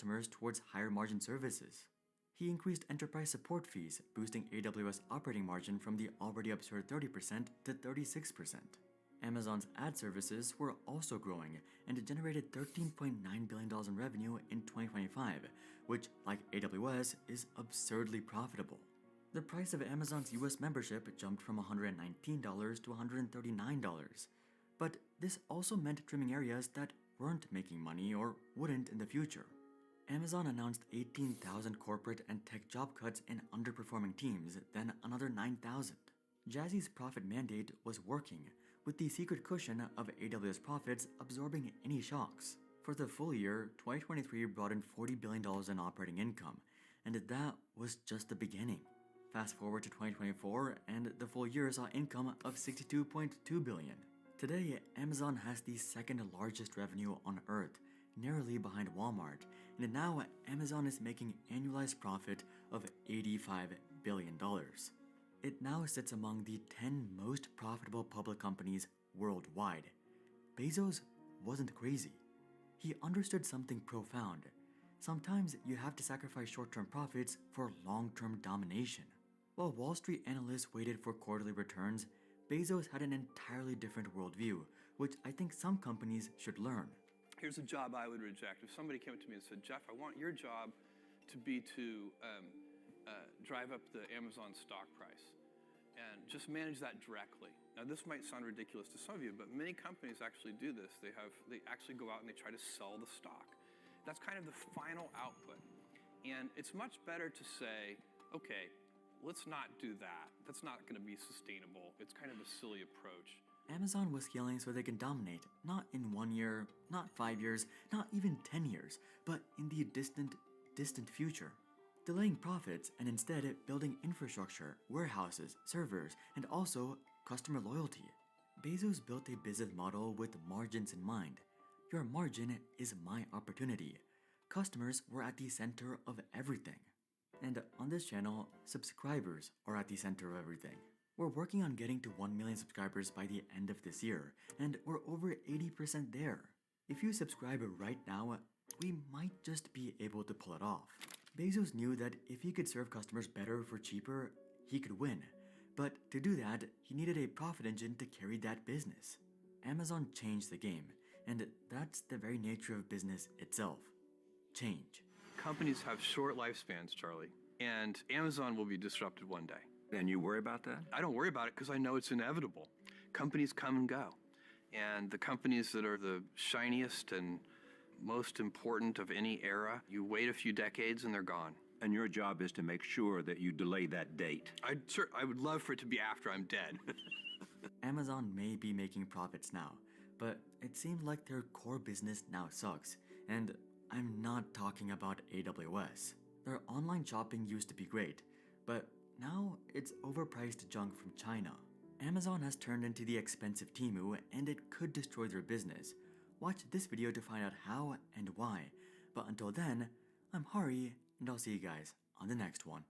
customers towards higher margin services. He increased enterprise support fees, boosting AWS operating margin from the already absurd 30% to 36%. Amazon's ad services were also growing and generated $13.9 billion in revenue in 2025, which, like AWS, is absurdly profitable. The price of Amazon's US membership jumped from $119 to $139. But this also meant trimming areas that weren't making money or wouldn't in the future. Amazon announced 18,000 corporate and tech job cuts in underperforming teams, then another 9,000. Jazzy's profit mandate was working, with the secret cushion of AWS profits absorbing any shocks. For the full year, 2023 brought in $40 billion in operating income, and that was just the beginning. Fast forward to 2024, and the full year saw income of $62.2 billion. Today, Amazon has the second largest revenue on Earth, narrowly behind Walmart, and now Amazon is making annualized profit of $85 billion. It now sits among the 10 most profitable public companies worldwide. Bezos wasn't crazy. He understood something profound. Sometimes you have to sacrifice short-term profits for long-term domination. While Wall Street analysts waited for quarterly returns, Bezos had an entirely different worldview, which I think some companies should learn. Here's a job I would reject. If somebody came up to me and said, Jeff, I want your job to be to drive up the Amazon stock price and just manage that directly. Now, this might sound ridiculous to some of you, but many companies actually do this. They actually go out and they try to sell the stock. That's kind of the final output. And it's much better to say, okay, let's not do that. That's not going to be sustainable. It's kind of a silly approach. Amazon was scaling so they can dominate, not in 1 year, not 5 years, not even 10 years, but in the distant future. Delaying profits and instead building infrastructure, warehouses, servers, and also customer loyalty. Bezos built a business model with margins in mind. Your margin is my opportunity. Customers were at the center of everything. And on this channel, subscribers are at the center of everything. We're working on getting to 1 million subscribers by the end of this year, and we're over 80% there. If you subscribe right now, we might just be able to pull it off. Bezos knew that if he could serve customers better for cheaper, he could win. But to do that, he needed a profit engine to carry that business. Amazon changed the game, and that's the very nature of business itself. Change. Companies have short lifespans, Charlie, and Amazon will be disrupted one day. And you worry about that? I don't worry about it because I know it's inevitable. Companies come and go. And the companies that are the shiniest and most important of any era, you wait a few decades and they're gone. And your job is to make sure that you delay that date. I would love for it to be after I'm dead. Amazon may be making profits now, but it seems like their core business now sucks, and I'm not talking about AWS. Their online shopping used to be great, but now it's overpriced junk from China. Amazon has turned into the expensive Temu, and it could destroy their business. Watch this video to find out how and why. But until then, I'm Hari, and I'll see you guys on the next one.